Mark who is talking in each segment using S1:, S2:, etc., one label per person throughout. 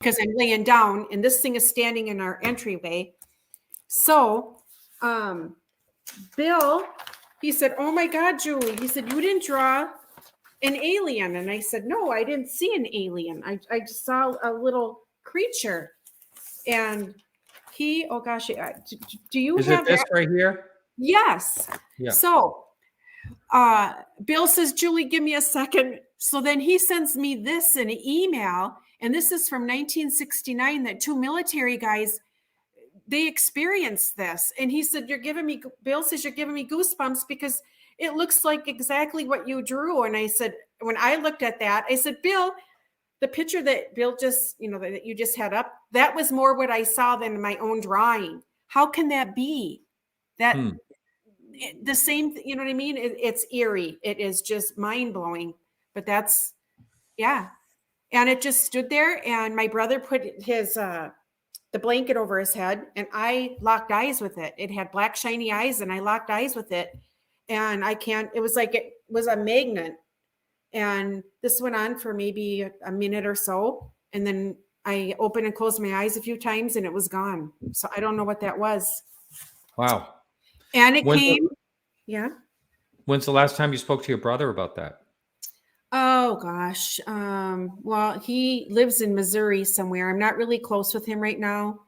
S1: because I'm laying down and this thing is standing in our entryway. So, Bill, he said, "Oh my God, Julie," he said, "you didn't draw an alien." And I said, "No, I didn't see an alien. I just saw a little creature." And he, oh gosh, do you have
S2: this right here?
S1: Yes.
S2: Yeah.
S1: So, Bill says, "Julie, give me a second." So then he sends me this in an email, and this is from 1969 that two military guys, they experienced this. And he said, Bill says, "You're giving me goosebumps because it looks like exactly what you drew." And I said, when I looked at that, I said, "Bill, the picture that Bill just, that you just had up, that was more what I saw than my own drawing. How can that be? That the same, you know what I mean? It's eerie. It is just mind blowing, but that's, yeah." And it just stood there, and my brother put his, the blanket over his head, and I locked eyes with it. It had black shiny eyes, and I locked eyes with it. And it was like it was a magnet. And this went on for maybe a minute or so. And then I opened and closed my eyes a few times and it was gone. So I don't know what that was.
S2: Wow.
S1: And it came. Yeah.
S2: When's the last time you spoke to your brother about that?
S1: Oh gosh. Well, he lives in Missouri somewhere. I'm not really close with him right now.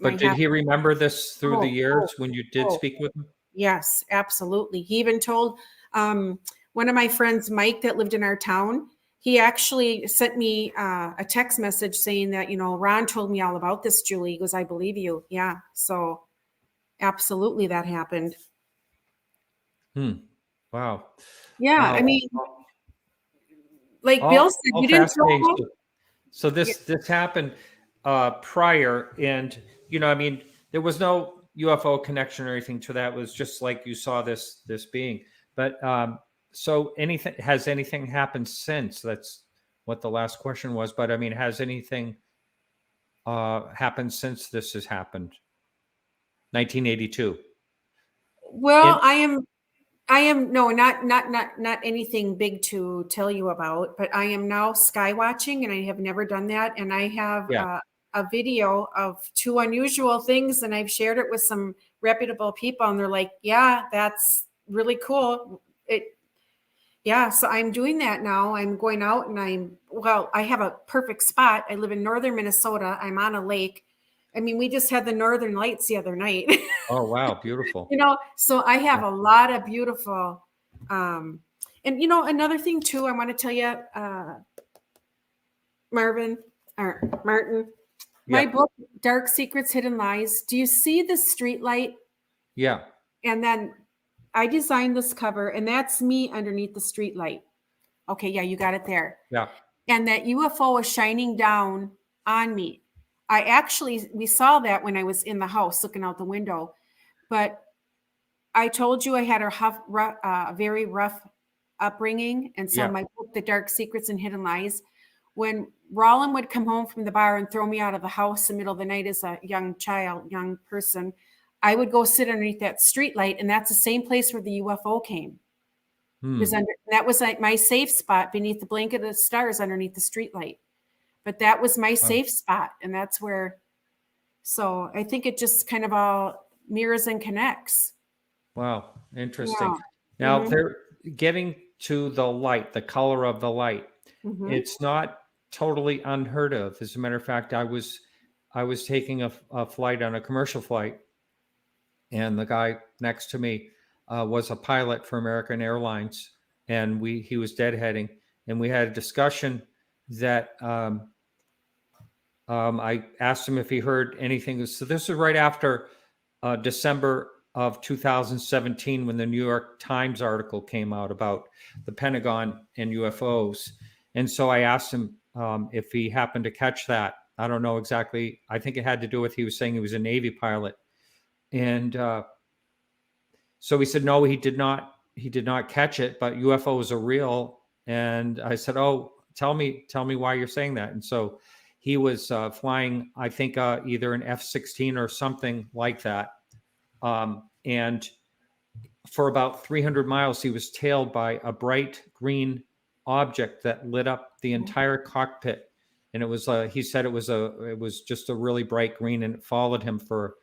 S2: But did he remember this through the years when you did speak with him?
S1: Yes, absolutely. He even told one of my friends, Mike, that lived in our town, he actually sent me a text message saying that, "Ron told me all about this, Julie." He goes, "I believe you." Yeah. So absolutely that happened.
S2: Wow.
S1: Yeah.
S2: Wow.
S1: I mean, like Bill said, you didn't throw.
S2: So this happened prior, and I mean, there was no UFO connection or anything to that. It was just like you saw this being. But so has anything happened since? That's what the last question was. But I mean, has anything happened since this has happened? 1982.
S1: Well, I am no, not anything big to tell you about, but I am now skywatching, and I have never done that. And I have a video of two unusual things, and I've shared it with some reputable people, and they're like, "Yeah, that's really cool." So I'm doing that now. I'm going out, and I have a perfect spot. I live in northern Minnesota. I'm on a lake. I mean, we just had the northern lights the other night.
S2: Oh, wow. Beautiful.
S1: So I have a lot of beautiful, and another thing too, I want to tell you, Martin, my book, Dark Secrets, Hidden Lies. Do you see the streetlight?
S2: Yeah.
S1: And then I designed this cover, and that's me underneath the streetlight. Okay. Yeah. You got it there.
S2: Yeah.
S1: And that UFO was shining down on me. We saw that when I was in the house looking out the window, but I told you I had a very rough upbringing. And so my book, The Dark Secrets and Hidden Lies, when Roland would come home from the bar and throw me out of the house in the middle of the night as a young person, I would go sit underneath that streetlight. And that's the same place where the UFO came. That was like my safe spot beneath the blanket of the stars underneath the streetlight. But that was my safe spot. And that's where, so I think it just kind of all mirrors and connects.
S2: Wow. Interesting. Now they're getting to the light, the color of the light. It's not totally unheard of. As a matter of fact, I was taking a flight on a commercial flight, and the guy next to me was a pilot for American Airlines, and he was deadheading, and we had a discussion that I asked him if he heard anything. So this is right after December of 2017, when the New York Times article came out about the Pentagon and UFOs. And so I asked him if he happened to catch that. I don't know exactly. I think it had to do with, he was saying he was a Navy pilot. And so he said, no, he did not catch it, but UFOs are real. And I said, oh, tell me why you're saying that. And so he was flying, I think, either an F-16 or something like that. And for about 300 miles, he was tailed by a bright green object that lit up the entire cockpit. and it was he said it was just a really bright green, and it followed him for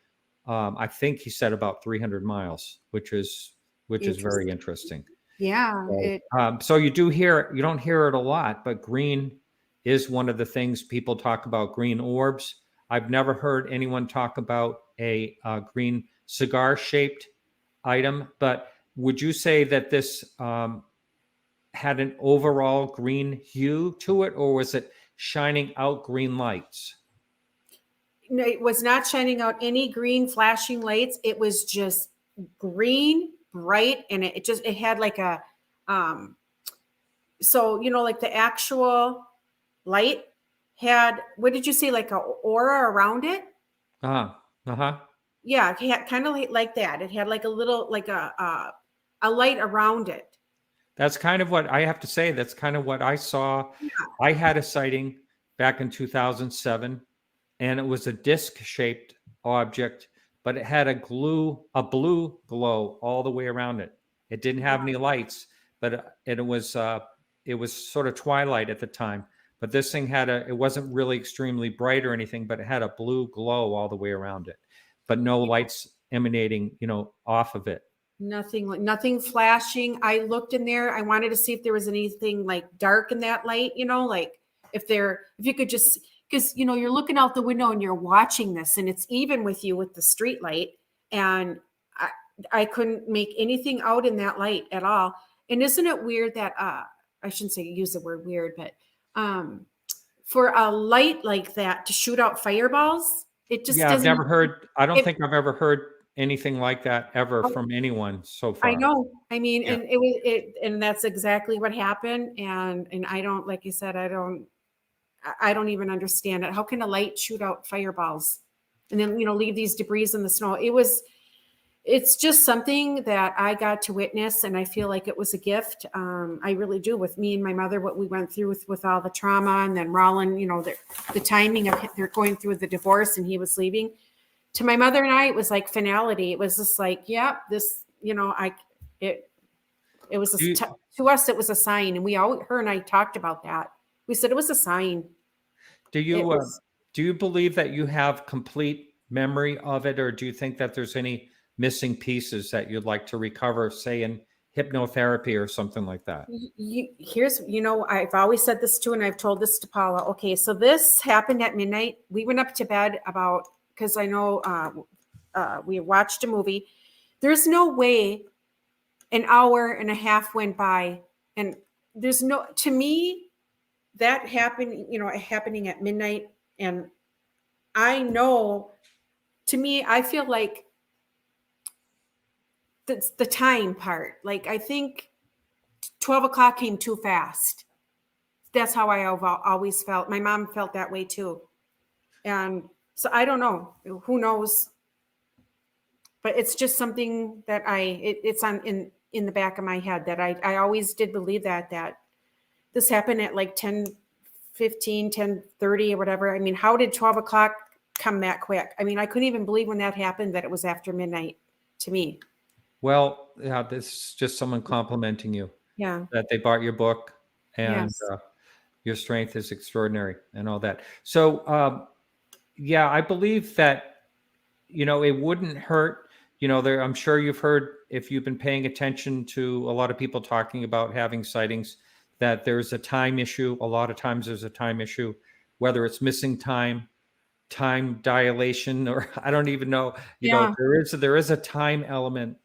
S2: I think he said about 300 miles, which is very interesting.
S1: Yeah.
S2: So you don't hear it a lot, but green is one of the things people talk about. Green orbs. I've never heard anyone talk about a green cigar shaped item, but would you say that this had an overall green hue to it, or was it shining out green lights?
S1: No, it was not shining out any green flashing lights. It was just green, bright, and it had like a so like the actual light had, what did you say, like a aura around it? Yeah, it had kind of like that. It had like a little, like a light around it.
S2: That's kind of what I have to say. That's kind of what I saw.
S1: Yeah.
S2: I had a sighting back in 2007, and it was a disc-shaped object, but it had a blue glow all the way around it. It didn't have any lights, but it was sort of twilight at the time. But this thing it wasn't really extremely bright or anything, but it had a blue glow all the way around it, but no lights emanating, off of it.
S1: Nothing flashing. I looked in there. I wanted to see if there was anything like dark in that light, like if you could just, because you're looking out the window and you're watching this, and it's even with you with the street light, and I couldn't make anything out in that light at all. And isn't it weird that I shouldn't say use the word weird, but for a light like that to shoot out fireballs, it just
S2: I've never heard. I don't think I've ever heard anything like that ever from anyone so far.
S1: I know. I mean, yeah. And and that's exactly what happened. And I don't, like you said, I don't even understand it. How can a light shoot out fireballs and then, leave these debris in the snow? It's just something that I got to witness, and I feel like it was a gift. I really do, with me and my mother, what we went through with all the trauma, and then Roland, the timing of they're going through the divorce and he was leaving. To my mother and I, it was like finality. It was just like, yeah, this, it was to us, it was a sign. And her and I talked about that. We said it was a sign.
S2: Do you believe that you have complete memory of it, or do you think that there's any missing pieces that you'd like to recover, say in hypnotherapy or something like that?
S1: I've always said this too, and I've told this to Paula. Okay, so this happened at midnight. We went up to bed because I know we watched a movie. There's no way an hour and a half went by, and to me, that happened, happening at midnight. And I know, to me, I feel like that's the time part. Like, I think 12 o'clock came too fast. That's how I have always felt. My mom felt that way too. And so I don't know, who knows, but it's just something that it's on in the back of my head, that I always did believe that this happened at like 10:15, 10:30 or whatever. I mean, how did 12 o'clock come that quick? I mean, I couldn't even believe when that happened that it was after midnight to me.
S2: Well, yeah, this is just someone complimenting you.
S1: Yeah.
S2: That they bought your book, and
S1: Yes.
S2: Your strength is extraordinary and all that. So, yeah, I believe that, it wouldn't hurt. I'm sure you've heard, if you've been paying attention to a lot of people talking about having sightings, that there's a time issue. A lot of times there's a time issue, whether it's missing time dilation, or I don't even know, there is a time element.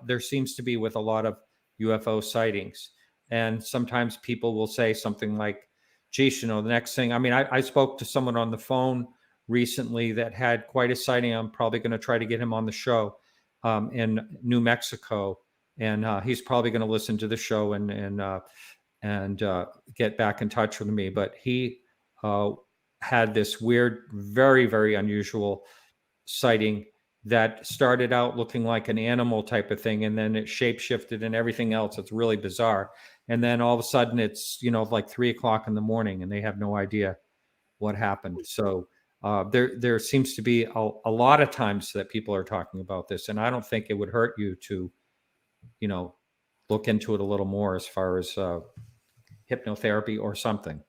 S2: There seems to be with a lot of UFO sightings. And sometimes people will say something like, geez, the next thing, I mean, I spoke to someone on the phone recently that had quite a sighting. I'm probably going to try to get him on the show in New Mexico. And he's probably going to listen to the show and get back in touch with me. But he had this weird, very, very unusual sighting that started out looking like an animal type of thing, and then it shape shifted and everything else. It's really bizarre. And then all of a sudden it's, like 3 o'clock in the morning, and they have no idea what happened. So there seems to be a lot of times that people are talking about this, and I don't think it would hurt you to, look into it a little more as far as hypnotherapy or something.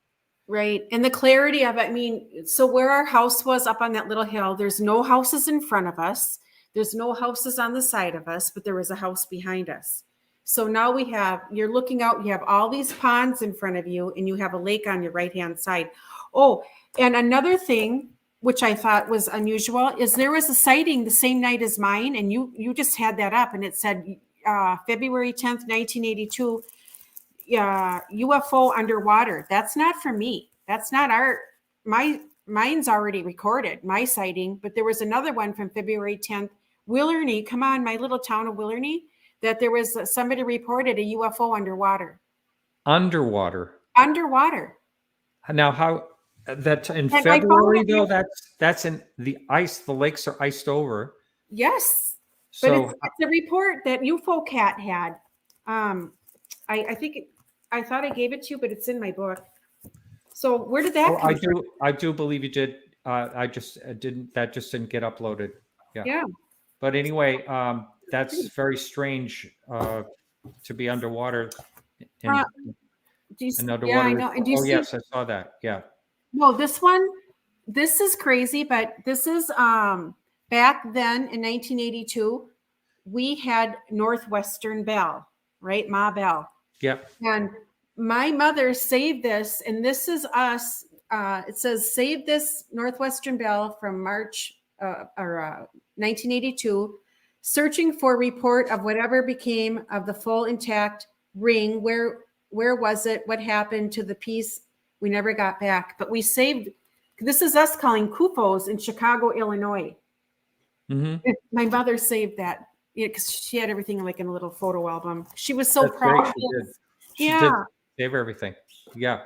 S1: Right. And the clarity of it, I mean, so where our house was up on that little hill, there's no houses in front of us. There's no houses on the side of us, but there was a house behind us. So now you're looking out, you have all these ponds in front of you, and you have a lake on your right-hand side. Oh, and another thing, which I thought was unusual, is there was a sighting the same night as mine, and you just had that up, and it said February 10th, 1982, UFO underwater. That's not for me. That's not mine's already recorded, my sighting, but there was another one from February 10th, Willernie, come on, my little town of Willernie, that there was somebody reported a UFO underwater.
S2: Underwater.
S1: Underwater.
S2: Now, how that's in
S1: And I
S2: February
S1: found
S2: though? That's in the ice. The lakes are iced over.
S1: Yes, but
S2: So
S1: it's a report that UFO Cat had. I think I thought I gave it to you, but it's in my book. So where did that come from?
S2: I do believe you did. I just didn't. That just didn't get uploaded. Yeah.
S1: Yeah.
S2: But anyway, that's very strange to be underwater. In,
S1: Yeah,
S2: underwater.
S1: I know. And do you see?
S2: Yes, I saw that. Yeah.
S1: No, this is crazy, but this is back then in 1982, we had Northwestern Bell, right? Ma Bell.
S2: Yep.
S1: And my mother saved this, and this is us. It says, save this Northwestern Bell from March 1982, searching for report of whatever became of the full intact ring. Where was it? What happened to the piece? We never got back, but we saved. This is us calling CUFOs in Chicago, Illinois.
S2: Mm-hmm.
S1: My mother saved that because she had everything like in a little photo album. She was so
S2: That's
S1: proud.
S2: great. She did. She
S1: Yeah.
S2: did save everything. Yeah.